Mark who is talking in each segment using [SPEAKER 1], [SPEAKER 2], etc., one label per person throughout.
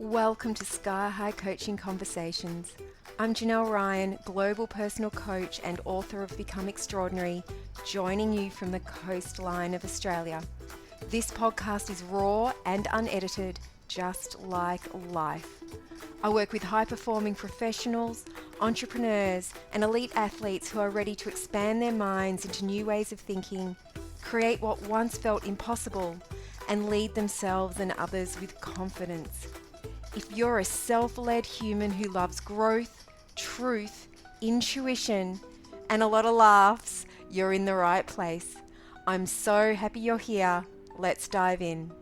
[SPEAKER 1] Welcome to Sky High Coaching Conversations. I'm Janelle Ryan, global personal coach and author of Become Extraordinary, joining you from the coastline of Australia. This podcast is raw and unedited, just like life. I work with high-performing professionals, entrepreneurs, and elite athletes who are ready to expand their minds into new ways of thinking, create what once felt impossible, and lead themselves and others with confidence. If you're a self-led human who loves growth, truth, intuition, and a lot of laughs, you're in the right place. I'm so happy you're here. Let's dive in.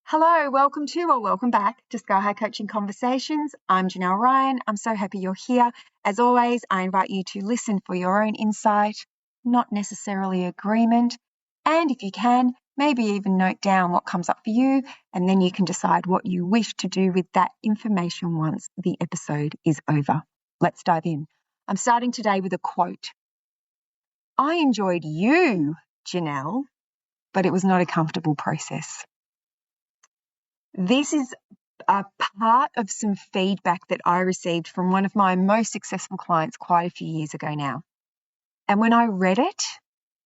[SPEAKER 1] Hello, welcome back to Sky High Coaching Conversations. I'm Janelle Ryan. I'm so happy you're here. As always, I invite you to listen for your own insight, not necessarily agreement. And if you can, maybe even note down what comes up for you, and then you can decide what you wish to do with that information once the episode is over. Let's dive in. I'm starting today with a quote. I enjoyed you, Janelle, but it was not a comfortable process. This is a part of some feedback that I received from one of my most successful clients quite a few years ago now. And when I read it,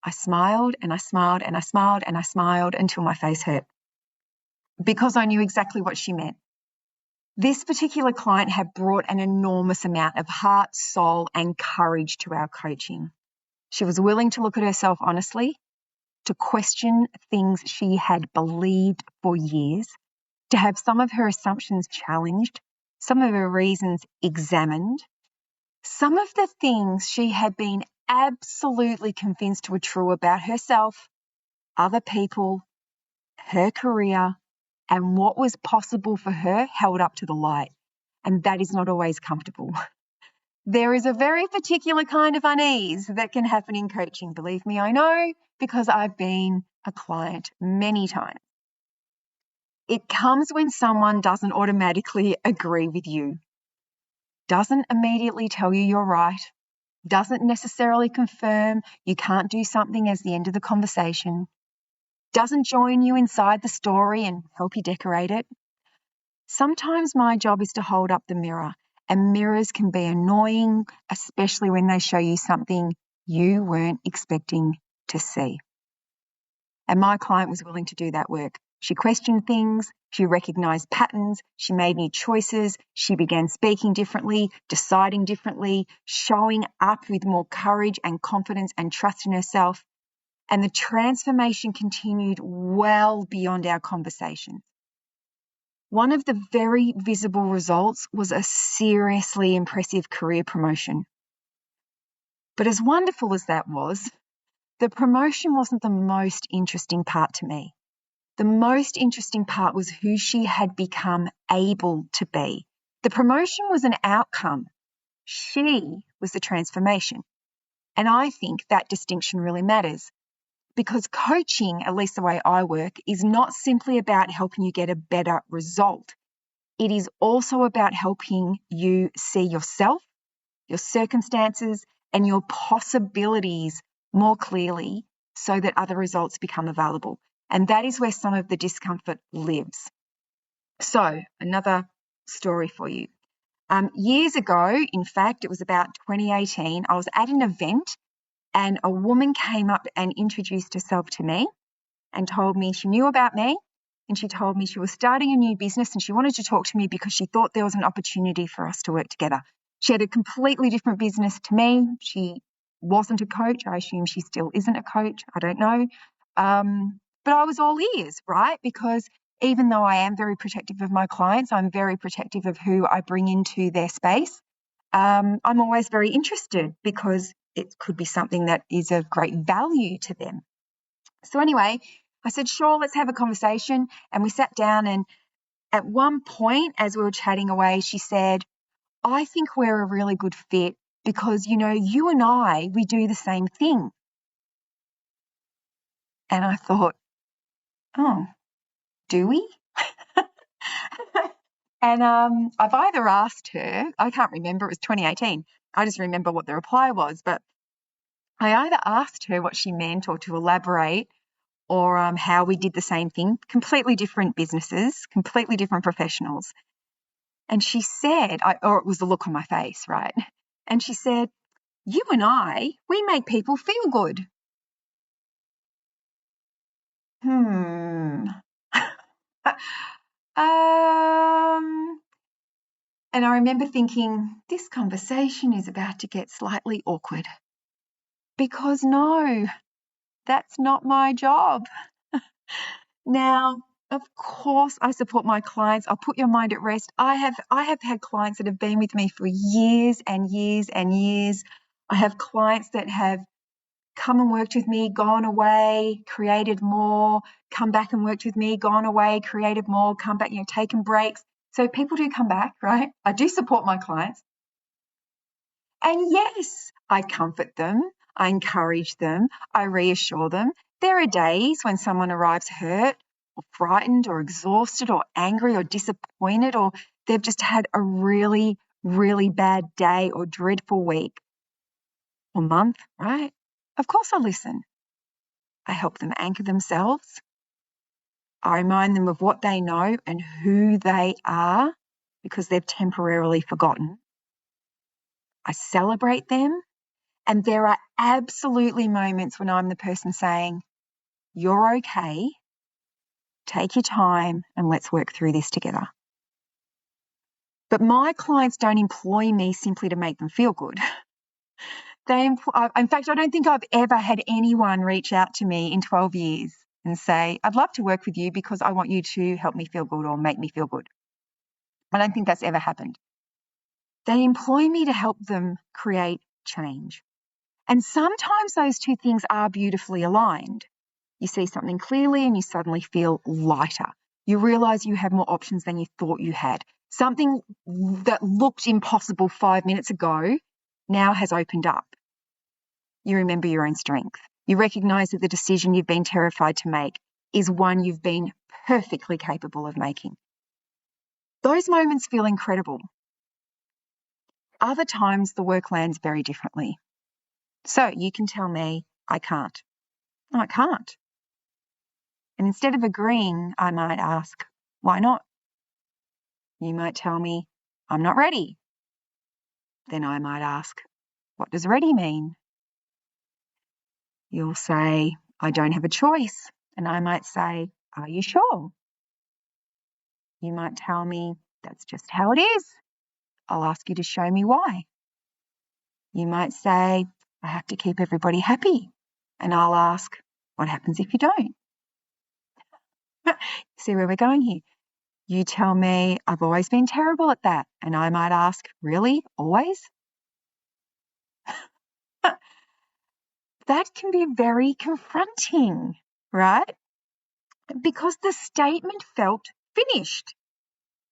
[SPEAKER 1] I smiled and I smiled and I smiled and I smiled until my face hurt because I knew exactly what she meant. This particular client had brought an enormous amount of heart, soul, and courage to our coaching. She was willing to look at herself honestly, to question things she had believed for years, to have some of her assumptions challenged, some of her reasons examined, some of the things she had been absolutely convinced were true about herself, other people, her career, and what was possible for her held up to the light. And that is not always comfortable. There is a very particular kind of unease that can happen in coaching. Believe me, I know, because I've been a client many times. It comes when someone doesn't automatically agree with you, doesn't immediately tell you you're right, doesn't necessarily confirm you can't do something as the end of the conversation, doesn't join you inside the story and help you decorate it. Sometimes my job is to hold up the mirror, and mirrors can be annoying, especially when they show you something you weren't expecting to see. And my client was willing to do that work. She questioned things, she recognized patterns, she made new choices, she began speaking differently, deciding differently, showing up with more courage and confidence and trust in herself. And the transformation continued well beyond our conversation. One of the very visible results was a seriously impressive career promotion. But as wonderful as that was, the promotion wasn't the most interesting part to me. The most interesting part was who she had become able to be. The promotion was an outcome. She was the transformation. And I think that distinction really matters because coaching, at least the way I work, is not simply about helping you get a better result. It is also about helping you see yourself, your circumstances, and your possibilities more clearly so that other results become available. And that is where some of the discomfort lives. So, another story for you. Years ago, in fact, it was about 2018, I was at an event and a woman came up and introduced herself to me and told me she knew about me, and she told me she was starting a new business and she wanted to talk to me because she thought there was an opportunity for us to work together. She had a completely different business to me. She wasn't a coach. I assume she still isn't a coach. I don't know. But I was all ears, right? Because even though I am very protective of my clients, I'm very protective of who I bring into their space. I'm always very interested because it could be something that is of great value to them. So anyway, I said, sure, let's have a conversation. And we sat down, and at one point, as we were chatting away, she said, I think we're a really good fit because, you and I, we do the same thing. And I thought, oh, do we? And I've either asked her, I can't remember, it was 2018. I just remember what the reply was, but I either asked her what she meant or to elaborate, or how we did the same thing, completely different businesses, completely different professionals. And she said, or it was the look on my face, right? And she said, you and I, we make people feel good. And I remember thinking, this conversation is about to get slightly awkward. Because no, that's not my job. Now, of course, I support my clients. I'll put your mind at rest. I have had clients that have been with me for years and years and years. I have clients that have come and worked with me, gone away, created more, come back and worked with me, gone away, created more, come back, taken breaks. So people do come back, right? I do support my clients. And yes, I comfort them, I encourage them, I reassure them. There are days when someone arrives hurt or frightened or exhausted or angry or disappointed, or they've just had a really, really bad day or dreadful week or month, right? Of course I listen. I help them anchor themselves. I remind them of what they know and who they are because they've temporarily forgotten. I celebrate them. And there are absolutely moments when I'm the person saying, you're okay, take your time and let's work through this together. But my clients don't employ me simply to make them feel good. In fact, I don't think I've ever had anyone reach out to me in 12 years and say, I'd love to work with you because I want you to help me feel good or make me feel good. I don't think that's ever happened. They employ me to help them create change. And sometimes those two things are beautifully aligned. You see something clearly and you suddenly feel lighter. You realise you have more options than you thought you had. Something that looked impossible 5 minutes ago now has opened up. You remember your own strength. You recognise that the decision you've been terrified to make is one you've been perfectly capable of making. Those moments feel incredible. Other times the work lands very differently. So you can tell me, I can't. No, I can't. And instead of agreeing, I might ask, why not? You might tell me, I'm not ready. Then I might ask, what does ready mean? You'll say, I don't have a choice. And I might say, are you sure? You might tell me, that's just how it is. I'll ask you to show me why. You might say, I have to keep everybody happy. And I'll ask, what happens if you don't? See where we're going here? You tell me, I've always been terrible at that. And I might ask, really? Always? That can be very confronting, right? Because the statement felt finished.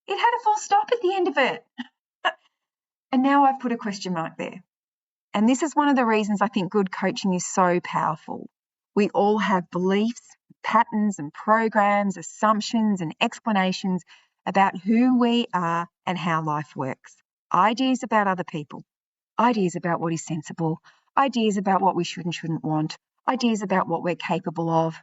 [SPEAKER 1] It had a full stop at the end of it. And now I've put a question mark there. And this is one of the reasons I think good coaching is so powerful. We all have beliefs, patterns and programs, assumptions and explanations about who we are and how life works. Ideas about other people, ideas about what is sensible, ideas about what we should and shouldn't want, ideas about what we're capable of.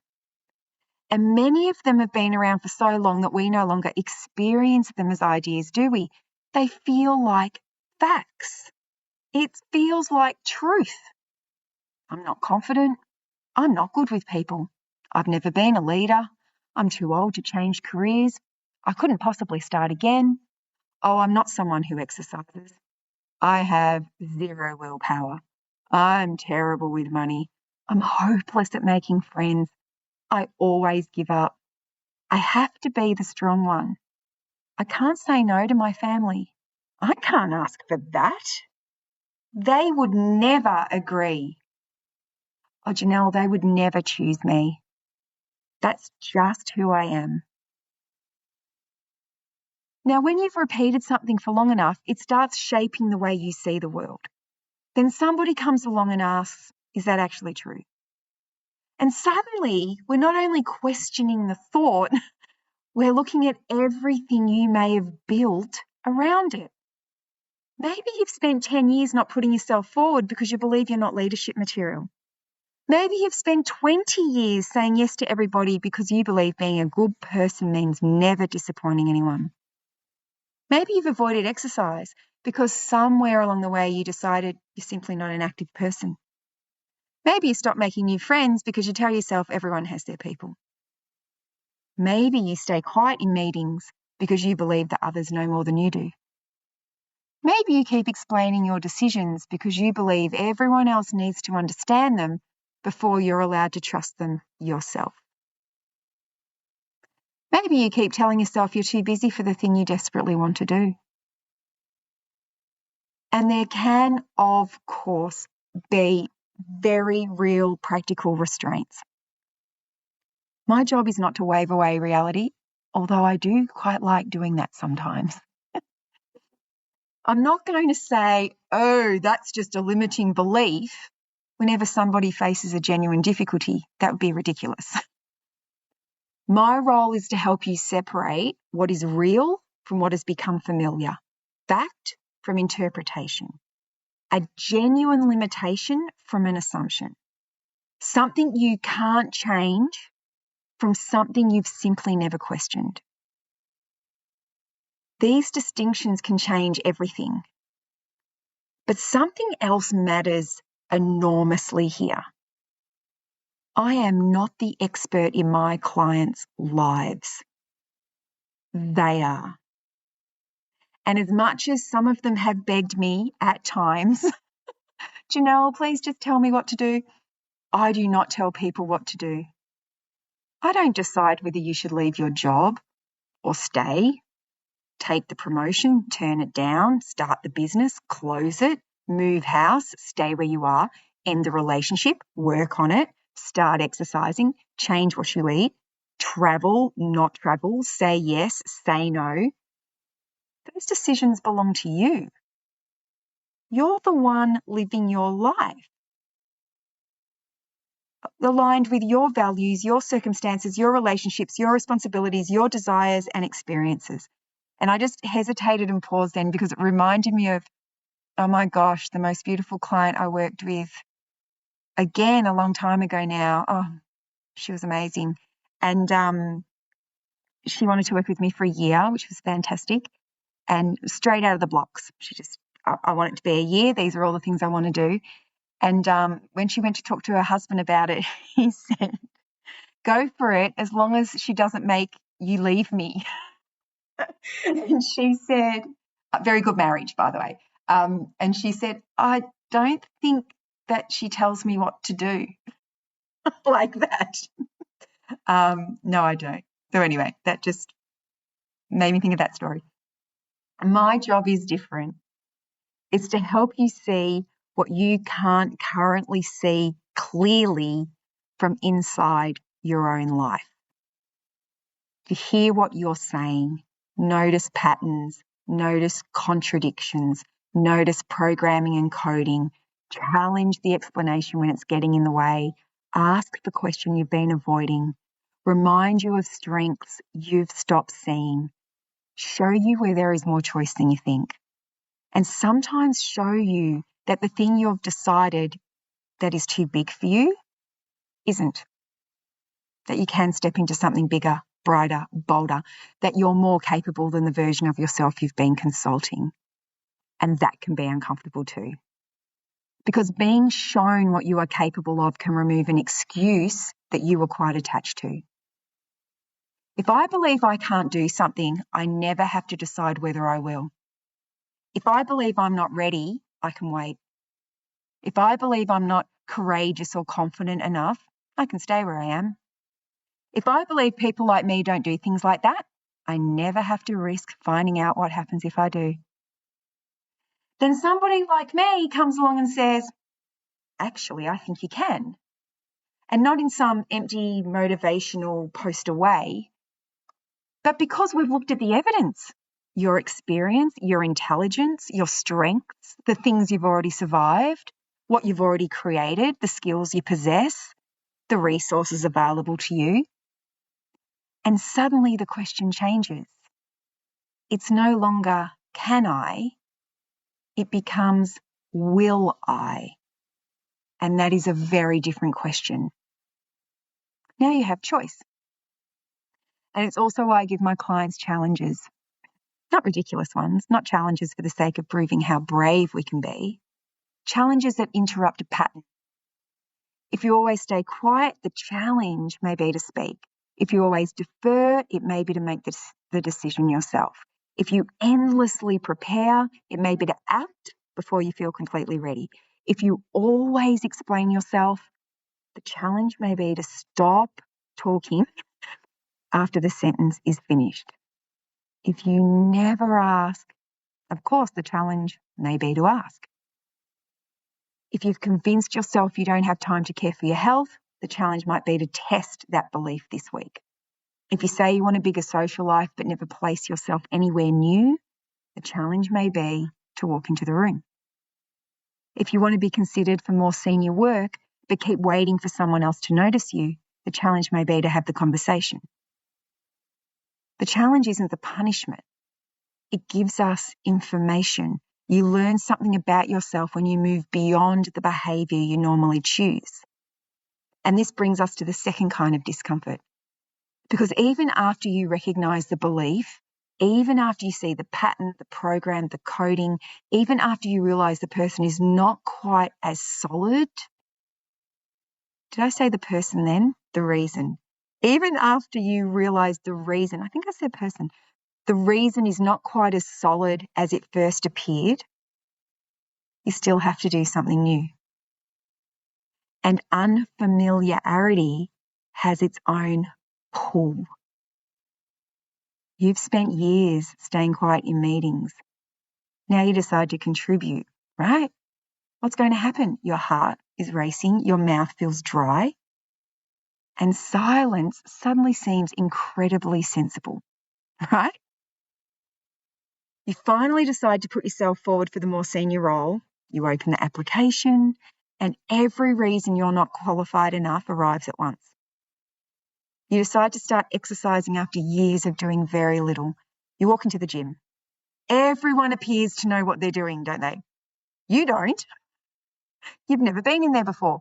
[SPEAKER 1] And many of them have been around for so long that we no longer experience them as ideas, do we? They feel like facts. It feels like truth. I'm not confident. I'm not good with people. I've never been a leader. I'm too old to change careers. I couldn't possibly start again. Oh, I'm not someone who exercises. I have zero willpower. I'm terrible with money. I'm hopeless at making friends. I always give up. I have to be the strong one. I can't say no to my family. I can't ask for that. They would never agree. Oh, Janelle, they would never choose me. That's just who I am. Now, when you've repeated something for long enough, it starts shaping the way you see the world. Then somebody comes along and asks, is that actually true? And suddenly, we're not only questioning the thought, we're looking at everything you may have built around it. Maybe you've spent 10 years not putting yourself forward because you believe you're not leadership material. Maybe you've spent 20 years saying yes to everybody because you believe being a good person means never disappointing anyone. Maybe you've avoided exercise because somewhere along the way you decided you're simply not an active person. Maybe you stopped making new friends because you tell yourself everyone has their people. Maybe you stay quiet in meetings because you believe that others know more than you do. Maybe you keep explaining your decisions because you believe everyone else needs to understand them before you're allowed to trust them yourself. Maybe you keep telling yourself you're too busy for the thing you desperately want to do. And there can, of course, be very real practical restraints. My job is not to wave away reality, although I do quite like doing that sometimes. I'm not going to say, oh, that's just a limiting belief whenever somebody faces a genuine difficulty. That would be ridiculous. My role is to help you separate what is real from what has become familiar, fact from interpretation, a genuine limitation from an assumption, something you can't change from something you've simply never questioned. These distinctions can change everything. But something else matters enormously here. I am not the expert in my clients' lives. They are. And as much as some of them have begged me at times, Janelle, please just tell me what to do, I do not tell people what to do. I don't decide whether you should leave your job or stay, take the promotion, turn it down, start the business, close it, move house, stay where you are, end the relationship, work on it, start exercising, change what you eat, travel, not travel, say yes, say no. Those decisions belong to you. You're the one living your life, aligned with your values, your circumstances, your relationships, your responsibilities, your desires and experiences. And I just hesitated and paused then because it reminded me of, oh my gosh, the most beautiful client I worked with, again, a long time ago now. Oh, she was amazing. And she wanted to work with me for a year, which was fantastic. And straight out of the blocks, she just, I want it to be a year. These are all the things I want to do. And when she went to talk to her husband about it, he said, go for it as long as she doesn't make you leave me. And she said, very good marriage, by the way. And she said, I don't think that she tells me what to do like that. No, I don't. So anyway, that just made me think of that story. My job is different. It's to help you see what you can't currently see clearly from inside your own life. To hear what you're saying, notice patterns, notice contradictions, notice programming and coding, challenge the explanation when it's getting in the way, ask the question you've been avoiding, remind you of strengths you've stopped seeing, show you where there is more choice than you think, and sometimes show you that the thing you've decided that is too big for you isn't, that you can step into something bigger, brighter, bolder, that you're more capable than the version of yourself you've been consulting. And that can be uncomfortable too. Because being shown what you are capable of can remove an excuse that you were quite attached to. If I believe I can't do something, I never have to decide whether I will. If I believe I'm not ready, I can wait. If I believe I'm not courageous or confident enough, I can stay where I am. If I believe people like me don't do things like that, I never have to risk finding out what happens if I do. Then somebody like me comes along and says, actually, I think you can. And not in some empty motivational poster way, but because we've looked at the evidence, your experience, your intelligence, your strengths, the things you've already survived, what you've already created, the skills you possess, the resources available to you. And suddenly the question changes. It's no longer, can I? It becomes, will I? And that is a very different question. Now you have choice. And it's also why I give my clients challenges, not ridiculous ones, not challenges for the sake of proving how brave we can be, challenges that interrupt a pattern. If you always stay quiet, the challenge may be to speak. If you always defer, it may be to make the decision yourself. If you endlessly prepare, it may be to act before you feel completely ready. If you always explain yourself, the challenge may be to stop talking after the sentence is finished. If you never ask, of course, the challenge may be to ask. If you've convinced yourself you don't have time to care for your health, the challenge might be to test that belief this week. If you say you want a bigger social life but never place yourself anywhere new, the challenge may be to walk into the room. If you want to be considered for more senior work but keep waiting for someone else to notice you, the challenge may be to have the conversation. The challenge isn't the punishment. It gives us information. You learn something about yourself when you move beyond the behaviour you normally choose. And this brings us to the second kind of discomfort. Because even after you recognise the belief, even after you see the pattern, the program, the coding, even after you realise the person is not quite as solid, did I say the person then? The reason. Even after you realise the reason, I think I said person, the reason is not quite as solid as it first appeared, you still have to do something new. And unfamiliarity has its own pull. You've spent years staying quiet in meetings. Now you decide to contribute, right? What's going to happen? Your heart is racing, your mouth feels dry, and silence suddenly seems incredibly sensible, right? You finally decide to put yourself forward for the more senior role. You open the application, and every reason you're not qualified enough arrives at once. You decide to start exercising after years of doing very little. You walk into the gym. Everyone appears to know what they're doing, don't they? You don't. You've never been in there before.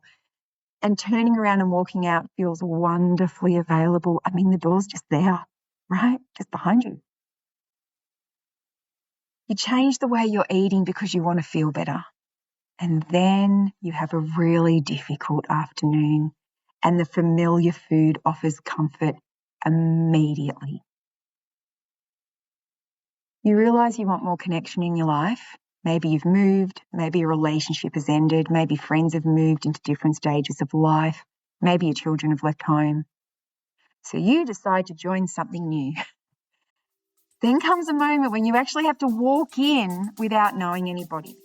[SPEAKER 1] And turning around and walking out feels wonderfully available. I mean, the door's just there, right? Just behind you. You change the way you're eating because you want to feel better. And then you have a really difficult afternoon, and the familiar food offers comfort immediately. You realise you want more connection in your life. Maybe you've moved, maybe a relationship has ended, maybe friends have moved into different stages of life, maybe your children have left home. So you decide to join something new. Then comes a moment when you actually have to walk in without knowing anybody.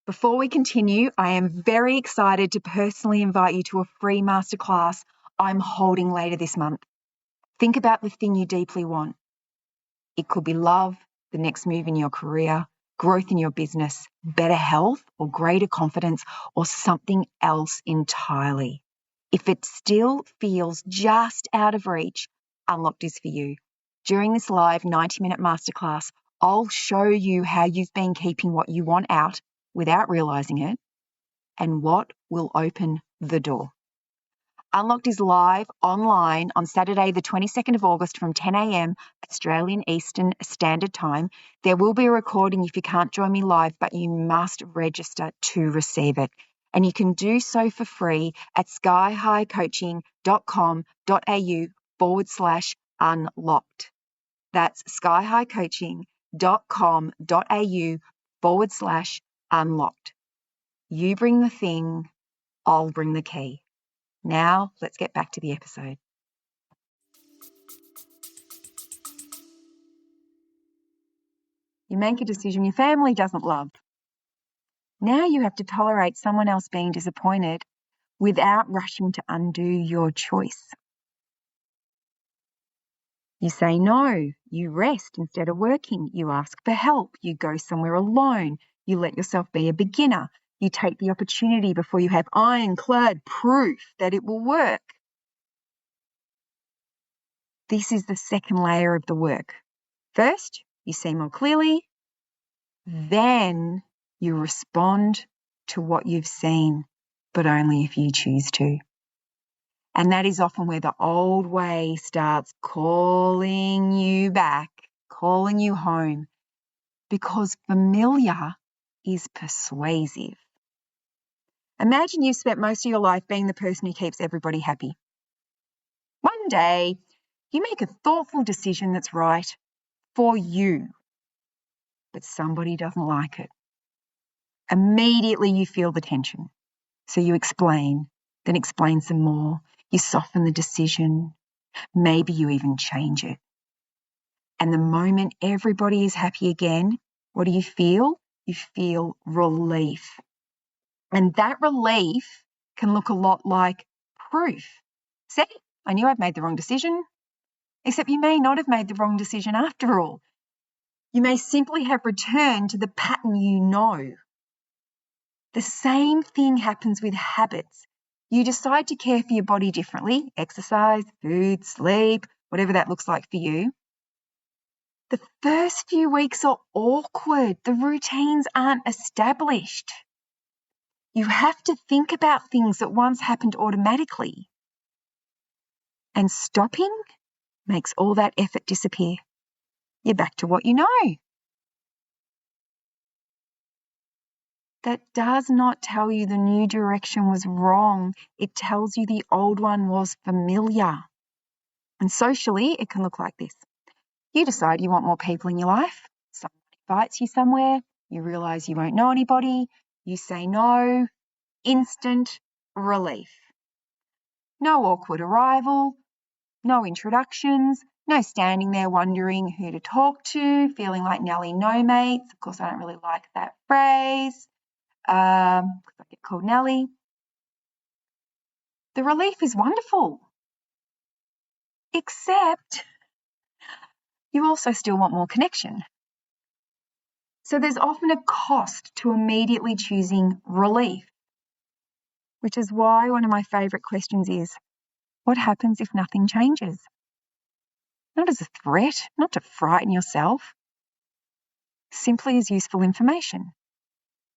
[SPEAKER 1] Before we continue, I am very excited to personally invite you to a free masterclass I'm holding later this month. Think about the thing you deeply want. It could be love, the next move in your career, growth in your business, better health or greater confidence, or something else entirely. If it still feels just out of reach, Unlocked is for you. During this live 90-minute masterclass, I'll show you how you've been keeping what you want out without realising it and what will open the door. Unlocked is live online on Saturday, the 22nd of August from 10 a.m. Australian Eastern Standard Time. There will be a recording if you can't join me live, but you must register to receive it. And you can do so for free at skyhighcoaching.com.au/unlocked. That's skyhighcoaching.com.au/unlocked. You bring the thing, I'll bring the key. Now, let's get back to the episode. You make a decision your family doesn't love. Now you have to tolerate someone else being disappointed without rushing to undo your choice. You say no, you rest instead of working, you ask for help, you go somewhere alone, you let yourself be a beginner, you take the opportunity before you have ironclad proof that it will work. This is the second layer of the work. First, you see more clearly, then you respond to what you've seen, but only if you choose to. And that is often where the old way starts calling you back, calling you home, because familiar is persuasive. Imagine you've spent most of your life being the person who keeps everybody happy. One day, you make a thoughtful decision that's right for you, but somebody doesn't like it. Immediately you feel the tension. So you explain, then explain some more. You soften the decision. Maybe you even change it. And the moment everybody is happy again, what do you feel? You feel relief. And that relief can look a lot like proof. See, I knew I'd made the wrong decision. Except you may not have made the wrong decision after all. You may simply have returned to the pattern you know. The same thing happens with habits. You decide to care for your body differently, exercise, food, sleep, whatever that looks like for you. The first few weeks are awkward. The routines aren't established. You have to think about things that once happened automatically. And stopping makes all that effort disappear. You're back to what you know. That does not tell you the new direction was wrong. It tells you the old one was familiar. And socially, it can look like this. You decide you want more people in your life. Someone invites you somewhere. You realise you won't know anybody. You say no. Instant relief. No awkward arrival. No introductions. No standing there wondering who to talk to, feeling like Nelly no mates. Of course, I don't really like that phrase. I get called Nelly. The relief is wonderful, except you also still want more connection. So there's often a cost to immediately choosing relief, which is why one of my favourite questions is, what happens if nothing changes? Not as a threat, not to frighten yourself, simply as useful information.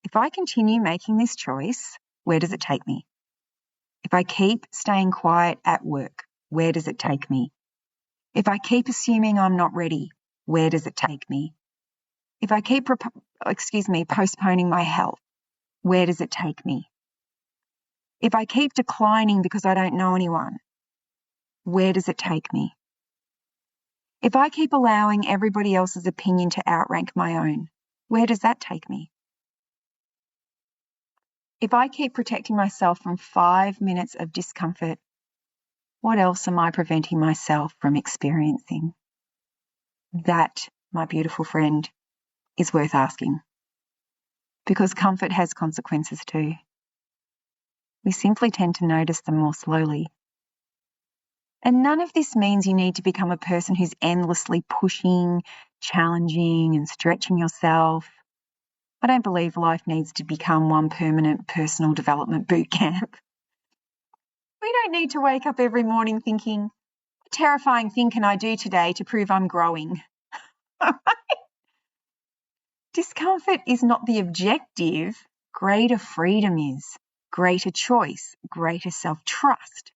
[SPEAKER 1] If I continue making this choice, where does it take me? If I keep staying quiet at work, where does it take me? If I keep assuming I'm not ready, where does it take me? If I keep postponing my health, where does it take me? If I keep declining because I don't know anyone, where does it take me? If I keep allowing everybody else's opinion to outrank my own, where does that take me? If I keep protecting myself from 5 minutes of discomfort, what else am I preventing myself from experiencing? That, my beautiful friend, is worth asking. Because comfort has consequences too. We simply tend to notice them more slowly. And none of this means you need to become a person who's endlessly pushing, challenging, and stretching yourself. I don't believe life needs to become one permanent personal development boot camp. We don't need to wake up every morning thinking, what terrifying thing can I do today to prove I'm growing? Discomfort is not the objective. Greater freedom is. Greater choice, greater self-trust.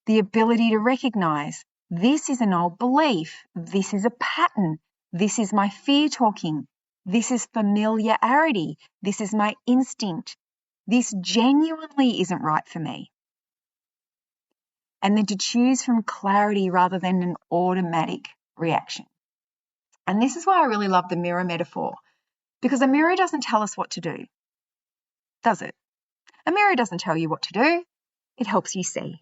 [SPEAKER 1] The ability to recognise this is an old belief, this is a pattern, this is my fear talking, this is familiarity, this is my instinct, this genuinely isn't right for me. And then to choose from clarity rather than an automatic reaction. And this is why I really love the mirror metaphor, because a mirror doesn't tell us what to do, does it? A mirror doesn't tell you what to do, it helps you see.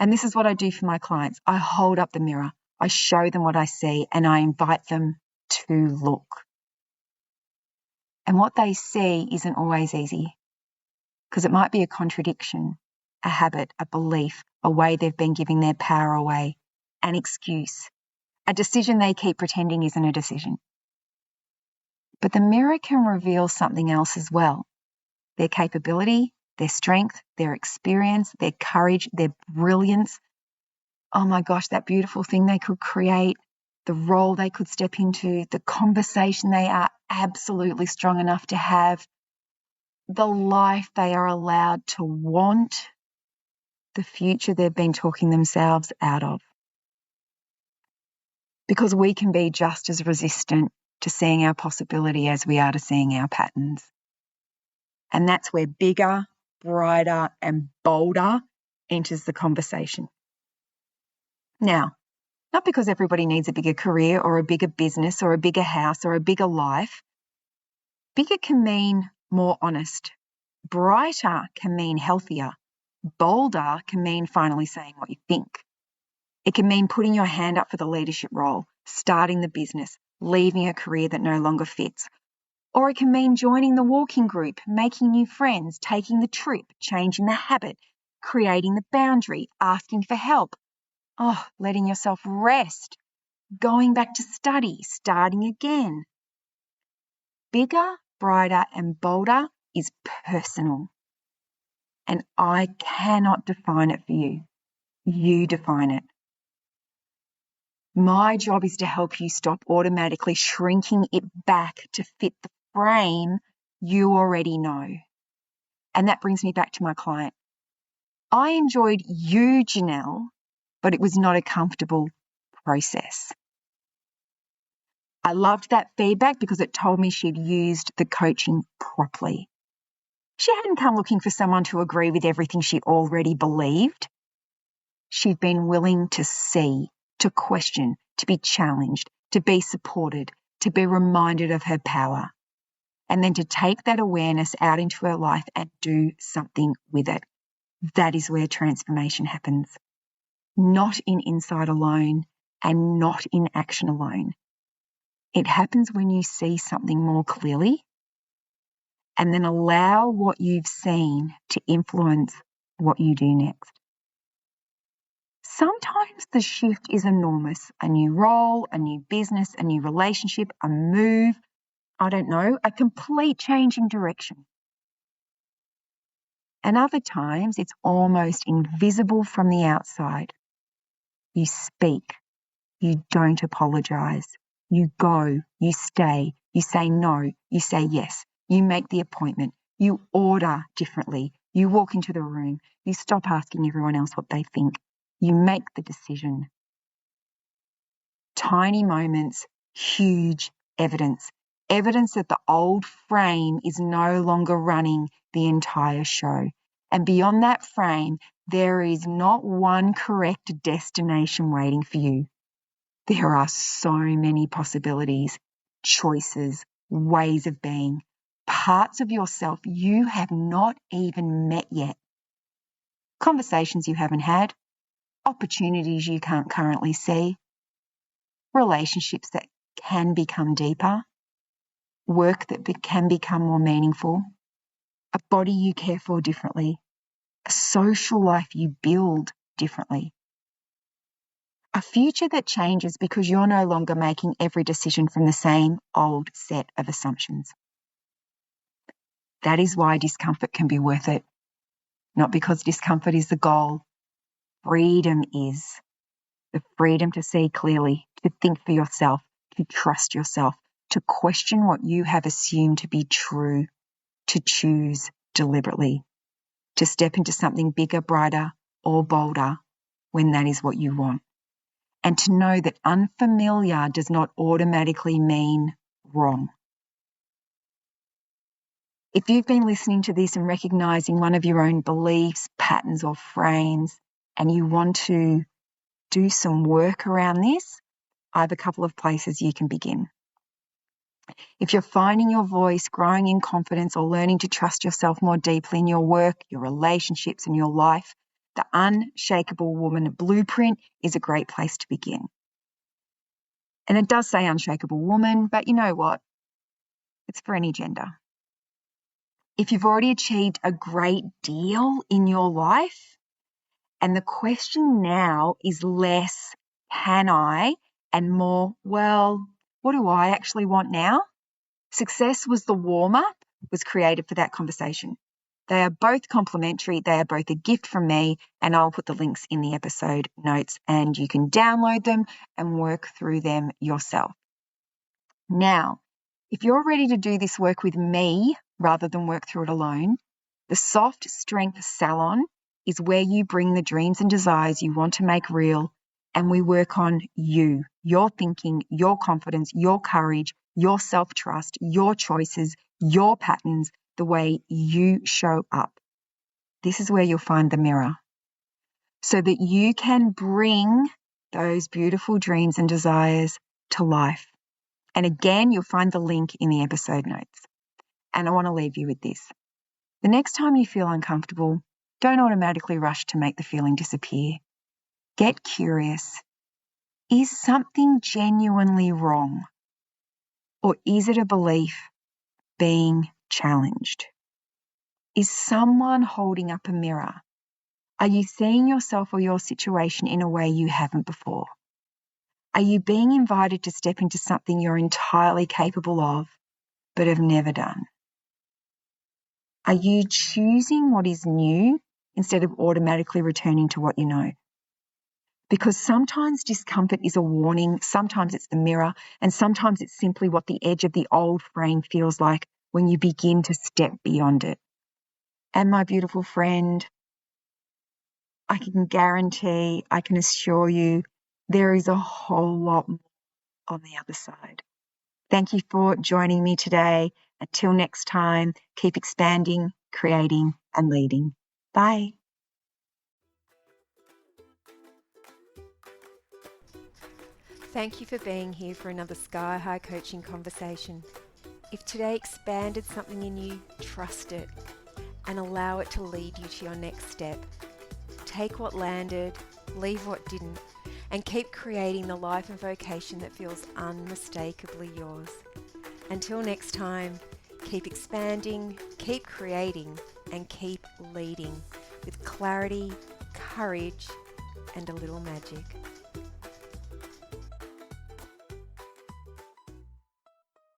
[SPEAKER 1] And this is what I do for my clients. I hold up the mirror, I show them what I see, and I invite them to look. And what they see isn't always easy, because it might be a contradiction, a habit, a belief, a way they've been giving their power away, an excuse, a decision they keep pretending isn't a decision. But the mirror can reveal something else as well. Their capability, their strength, their experience, their courage, their brilliance. Oh my gosh, that beautiful thing they could create, the role they could step into, the conversation they are absolutely strong enough to have, the life they are allowed to want, the future they've been talking themselves out of. Because we can be just as resistant to seeing our possibility as we are to seeing our patterns. And that's where bigger, brighter, and bolder enters the conversation. Now, not because everybody needs a bigger career or a bigger business or a bigger house or a bigger life. Bigger can mean more honest. Brighter can mean healthier. Bolder can mean finally saying what you think. It can mean putting your hand up for the leadership role, starting the business, leaving a career that no longer fits. Or it can mean joining the walking group, making new friends, taking the trip, changing the habit, creating the boundary, asking for help. Oh, letting yourself rest, going back to study, starting again. Bigger, brighter, and bolder is personal. And I cannot define it for you. You define it. My job is to help you stop automatically shrinking it back to fit the frame you already know. And that brings me back to my client. I enjoyed you, Janelle, but it was not a comfortable process. I loved that feedback because it told me she'd used the coaching properly. She hadn't come looking for someone to agree with everything she already believed. She'd been willing to see, to question, to be challenged, to be supported, to be reminded of her power, and then to take that awareness out into her life and do something with it. That is where transformation happens. Not in insight alone and not in action alone. It happens when you see something more clearly and then allow what you've seen to influence what you do next. Sometimes the shift is enormous. A new role, a new business, a new relationship, a move, a complete change in direction. And other times it's almost invisible from the outside. You speak. You don't apologise. You go. You stay. You say no. You say yes. You make the appointment. You order differently. You walk into the room. You stop asking everyone else what they think. You make the decision. Tiny moments, huge evidence. Evidence that the old frame is no longer running the entire show. And beyond that frame, there is not one correct destination waiting for you. There are so many possibilities, choices, ways of being, parts of yourself you have not even met yet, conversations you haven't had, opportunities you can't currently see, relationships that can become deeper, work that can become more meaningful, a body you care for differently, a social life you build differently. A future that changes because you're no longer making every decision from the same old set of assumptions. That is why discomfort can be worth it. Not because discomfort is the goal. Freedom is. The freedom to see clearly, to think for yourself, to trust yourself, to question what you have assumed to be true, to choose deliberately, to step into something bigger, brighter, or bolder when that is what you want. And to know that unfamiliar does not automatically mean wrong. If you've been listening to this and recognising one of your own beliefs, patterns or frames, and you want to do some work around this, I have a couple of places you can begin. If you're finding your voice, growing in confidence, or learning to trust yourself more deeply in your work, your relationships, and your life, the Unshakable Woman Blueprint is a great place to begin. And it does say Unshakable Woman, but you know what? It's for any gender. If you've already achieved a great deal in your life, and the question now is less, can I, and more, well, what do I actually want now? Success was the warm-up, was created for that conversation. They are both complimentary. They are both a gift from me, and I'll put the links in the episode notes and you can download them and work through them yourself. Now, if you're ready to do this work with me rather than work through it alone, the Soft Strength Salon is where you bring the dreams and desires you want to make real, and we work on you, your thinking, your confidence, your courage, your self-trust, your choices, your patterns, the way you show up. This is where you'll find the mirror so that you can bring those beautiful dreams and desires to life. And again, you'll find the link in the episode notes. And I want to leave you with this. The next time you feel uncomfortable, don't automatically rush to make the feeling disappear. Get curious. Is something genuinely wrong? Or is it a belief being challenged? Is someone holding up a mirror? Are you seeing yourself or your situation in a way you haven't before? Are you being invited to step into something you're entirely capable of, but have never done? Are you choosing what is new instead of automatically returning to what you know? Because sometimes discomfort is a warning, sometimes it's the mirror, and sometimes it's simply what the edge of the old frame feels like when you begin to step beyond it. And my beautiful friend, I can guarantee, I can assure you, there is a whole lot more on the other side. Thank you for joining me today. Until next time, keep expanding, creating, and leading. Bye.
[SPEAKER 2] Thank you for being here for another Sky High coaching conversation. If today expanded something in you, trust it and allow it to lead you to your next step. Take what landed, leave what didn't, and keep creating the life and vocation that feels unmistakably yours. Until next time, keep expanding, keep creating, and keep leading with clarity, courage, and a little magic.